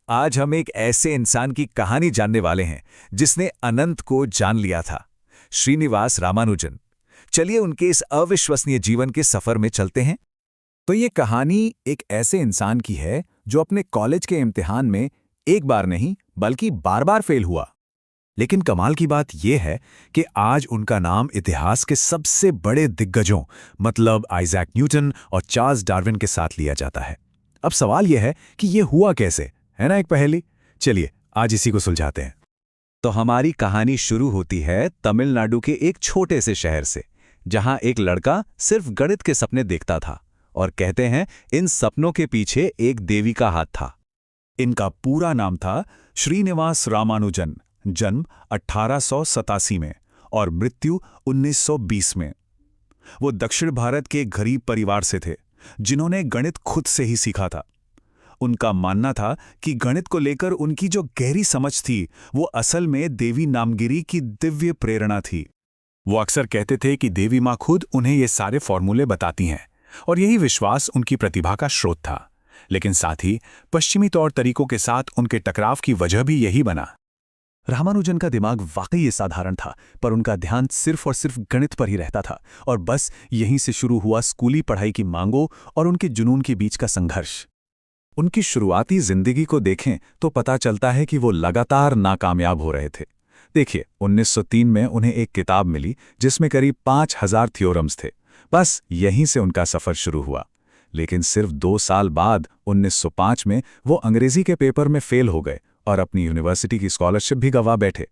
आज हम एक ऐसे इंसान की कहानी जानने वाले हैं जिसने अनंत को जान लिया था, श्रीनिवास रामानुजन। चलिए उनके इस अविश्वसनीय जीवन के सफर में चलते हैं। तो ये कहानी एक ऐसे इंसान की है जो अपने कॉलेज के इम्तिहान में एक बार नहीं बल्कि बार बार फेल हुआ। लेकिन कमाल की बात यह है कि आज उनका नाम इतिहास के सबसे बड़े दिग्गजों मतलब आइजैक न्यूटन और चार्ल्स डार्विन के साथ लिया जाता है। अब सवाल यह है कि यह हुआ कैसे, है ना एक पहेली। चलिए आज इसी को सुलझाते हैं। तो हमारी कहानी शुरू होती है तमिलनाडु के एक छोटे से शहर से, जहां एक लड़का सिर्फ गणित के सपने देखता था और कहते हैं इन सपनों के पीछे एक देवी का हाथ था। इनका पूरा नाम था श्रीनिवास रामानुजन। जन्म 1887 में और मृत्यु 1920 में। वो दक्षिण भारत के एक गरीब परिवार से थे जिन्होंने गणित खुद से ही सीखा था। उनका मानना था कि गणित को लेकर उनकी जो गहरी समझ थी वो असल में देवी नामगिरी की दिव्य प्रेरणा थी। वो अक्सर कहते थे कि देवी माँ खुद उन्हें ये सारे फॉर्मूले बताती हैं और यही विश्वास उनकी प्रतिभा का स्रोत था। लेकिन साथ ही पश्चिमी तौर तरीकों के साथ उनके टकराव की वजह भी यही बना। रामानुजन का दिमाग वाकई साधारण था, पर उनका ध्यान सिर्फ और सिर्फ गणित पर ही रहता था और बस यहीं से शुरू हुआ स्कूली पढ़ाई की मांगों और उनके जुनून के बीच का संघर्ष। उनकी शुरुआती जिंदगी को देखें तो पता चलता है कि वो लगातार नाकामयाब हो रहे थे। देखिए, 1903 में उन्हें एक किताब मिली जिसमें करीब 5000 थ्योरम्स थे। बस यहीं से उनका सफर शुरू हुआ। लेकिन सिर्फ 2 साल बाद 1905 में वो अंग्रेजी के पेपर में फेल हो गए और अपनी यूनिवर्सिटी की स्कॉलरशिप भी गंवा बैठे।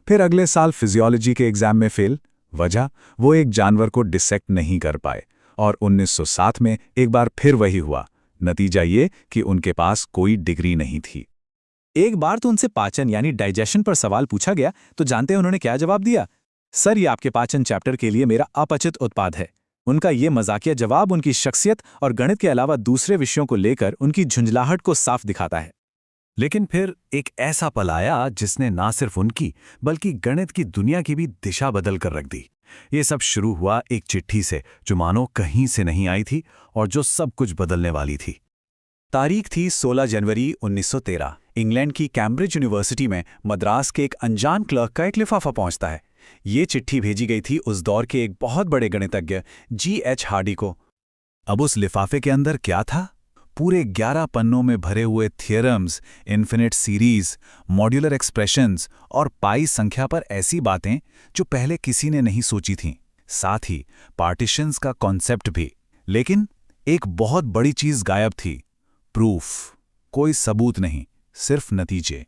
फिर अगले साल फिजियोलॉजी के एग्जाम में फेल। वजह, वो एक जानवर को डिसेक्ट नहीं कर पाए। और 1907 में एक बार फिर वही हुआ। नतीजा ये कि उनके पास कोई डिग्री नहीं थी। एक बार तो उनसे पाचन यानी डाइजेशन पर सवाल पूछा गया तो जानते हैं उन्होंने क्या जवाब दिया? सर, ये आपके पाचन चैप्टर के लिए मेरा अपचित उत्पाद है। उनका ये मजाकिया जवाब उनकी शख्सियत और गणित के अलावा दूसरे विषयों को लेकर उनकी झुंझलाहट को साफ दिखाता है। लेकिन फिर एक ऐसा पल आया जिसने ना सिर्फ उनकी बल्कि गणित की दुनिया की भी दिशा बदल कर रख दी। ये सब शुरू हुआ एक चिट्ठी से जो मानो कहीं से नहीं आई थी और जो सब कुछ बदलने वाली थी। तारीख थी 16 जनवरी 1913। इंग्लैंड की कैम्ब्रिज यूनिवर्सिटी में मद्रास के एक अनजान क्लर्क का एक लिफाफा पहुंचता है। ये चिट्ठी भेजी गई थी उस दौर के एक बहुत बड़े गणितज्ञ G.H. हार्डी को। अब उस लिफाफे के अंदर क्या था? पूरे 11 पन्नों में भरे हुए theorems, infinite series, modular expressions और पाई संख्या पर ऐसी बातें जो पहले किसी ने नहीं सोची थीं। साथ ही पार्टीशंस का कॉन्सेप्ट भी। लेकिन एक बहुत बड़ी चीज गायब थी, प्रूफ। कोई सबूत नहीं, सिर्फ नतीजे।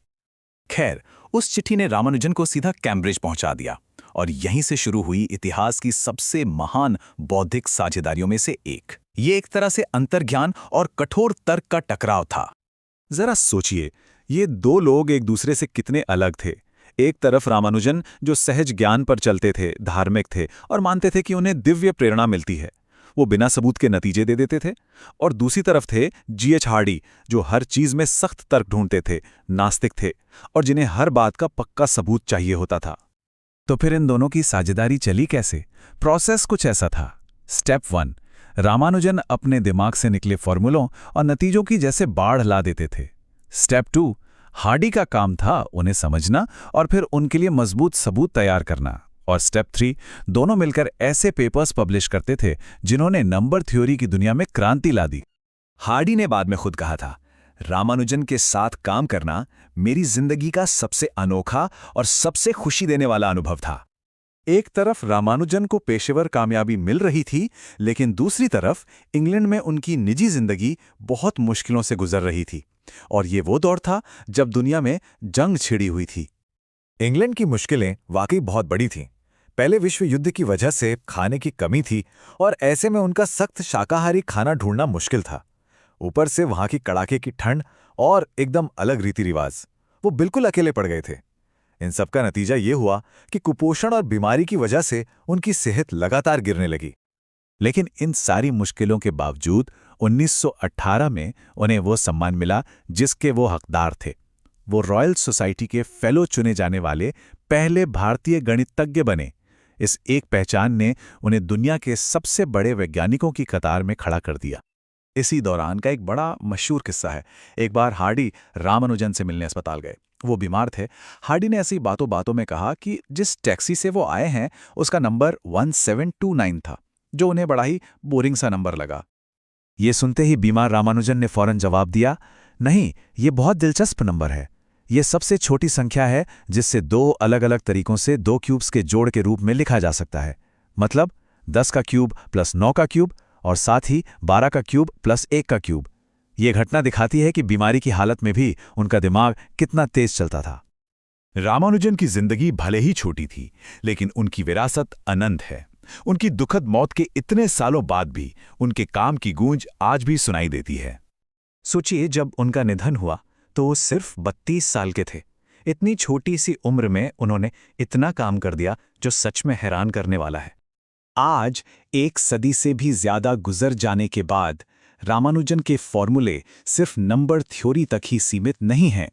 खैर, उस चिट्ठी ने रामानुजन को सीधा कैम्ब्रिज पहुंचा दिया और यहीं से शुरू हुई इतिहास की सबसे महान बौद्धिक साझेदारियों में से एक। ये एक तरह से अंतर्ज्ञान और कठोर तर्क का टकराव था। जरा सोचिए, ये 2 लोग एक दूसरे से कितने अलग थे। एक तरफ रामानुजन जो सहज ज्ञान पर चलते थे, धार्मिक थे और मानते थे कि उन्हें दिव्य प्रेरणा मिलती है, वो बिना सबूत के नतीजे दे देते थे। और दूसरी तरफ थे G.H. हार्डी जो हर चीज में सख्त तर्क ढूंढते थे, नास्तिक थे और जिन्हें हर बात का पक्का सबूत चाहिए होता था। तो फिर इन दोनों की साझेदारी चली कैसे? प्रोसेस कुछ ऐसा था। स्टेप 1, रामानुजन अपने दिमाग से निकले फॉर्मूलों और नतीजों की जैसे बाढ़ ला देते थे। स्टेप 2, हार्डी का काम था उन्हें समझना और फिर उनके लिए मजबूत सबूत तैयार करना। और स्टेप 3, दोनों मिलकर ऐसे पेपर्स पब्लिश करते थे जिन्होंने नंबर थ्योरी की दुनिया में क्रांति ला दी। हार्डी ने बाद में खुद कहा था, रामानुजन के साथ काम करना मेरी जिंदगी का सबसे अनोखा और सबसे खुशी देने वाला अनुभव था। एक तरफ रामानुजन को पेशेवर कामयाबी मिल रही थी, लेकिन दूसरी तरफ इंग्लैंड में उनकी निजी जिंदगी बहुत मुश्किलों से गुजर रही थी। और ये वो दौर था जब दुनिया में जंग छिड़ी हुई थी। इंग्लैंड की मुश्किलें वाकई बहुत बड़ी थीं। पहले विश्व युद्ध की वजह से खाने की कमी थी और ऐसे में उनका सख्त शाकाहारी खाना ढूंढना मुश्किल था। ऊपर से वहां की कड़ाके की ठंड और एकदम अलग रीति रिवाज। वो बिल्कुल अकेले पड़ गए थे। इन सब का नतीजा ये हुआ कि कुपोषण और बीमारी की वजह से उनकी सेहत लगातार गिरने लगी। लेकिन इन सारी मुश्किलों के बावजूद 1918 में उन्हें वो सम्मान मिला जिसके वो हकदार थे। वो रॉयल सोसाइटी के फेलो चुने जाने वाले पहले भारतीय गणितज्ञ बने। इस एक पहचान ने उन्हें दुनिया के सबसे बड़े वैज्ञानिकों की कतार में खड़ा कर दिया। इसी दौरान का एक बड़ा मशहूर किस्सा है। एक बार हार्डी रामानुजन से मिलने अस्पताल गए। वो बीमार थे। हार्डी ने ऐसी बातों बातों में कहा कि जिस टैक्सी से वो आए हैं उसका नंबर 1729 था, जो उन्हें बड़ा ही बोरिंग सा नंबर लगा। ये सुनते ही बीमार रामानुजन ने फौरन जवाब दिया, नहीं, ये बहुत दिलचस्प नंबर है। ये सबसे छोटी संख्या है जिससे 2 अलग-अलग तरीकों से 2 क्यूब्स के जोड़ के रूप में लिखा जा सकता है। मतलब 10 का क्यूब प्लस 9 का क्यूब और साथ ही 12 का क्यूब प्लस 1 का क्यूब। ये घटना दिखाती है कि बीमारी की हालत में भी उनका दिमाग कितना तेज चलता था। रामानुजन की जिंदगी भले ही छोटी थी, लेकिन उनकी विरासत अनंत है। उनकी दुखद मौत के इतने सालों बाद भी उनके काम की गूंज आज भी सुनाई देती है। सोचिए, जब उनका निधन हुआ तो वो सिर्फ 32 साल के थे। इतनी छोटी सी उम्र में उन्होंने इतना काम कर दिया जो सच में हैरान करने वाला है। आज 1 सदी से भी ज्यादा गुजर जाने के बाद रामानुजन के फॉर्मूले सिर्फ नंबर थ्योरी तक ही सीमित नहीं हैं।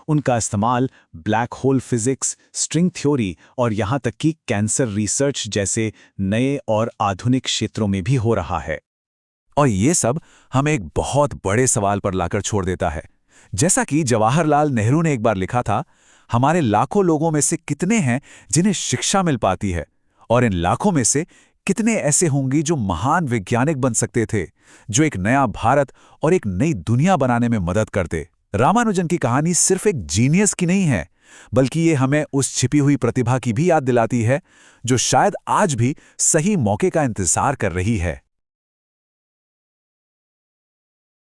उनका इस्तेमाल black hole physics, string theory और यहाँ तक कि कैंसर रिसर्च जैसे नए और आधुनिक क्षेत्रों में भी हो रहा है। और ये सब हमें एक बहुत बड़े सवाल पर लाकर छोड़ देता है। जैसा कि जवाहरलाल नेहरू ने एक बार लिखा था, हमारे लाखों लोगों में से कितने हैं जिन्हें शिक्षा मिल पाती है, और इन लाखों में से कितने ऐसे होंगे जो महान वैज्ञानिक बन सकते थे, जो एक नया भारत और एक नई दुनिया बनाने में मदद करते। रामानुजन की कहानी सिर्फ एक जीनियस की नहीं है, बल्कि ये हमें उस छिपी हुई प्रतिभा की भी याद दिलाती है जो शायद आज भी सही मौके का इंतजार कर रही है।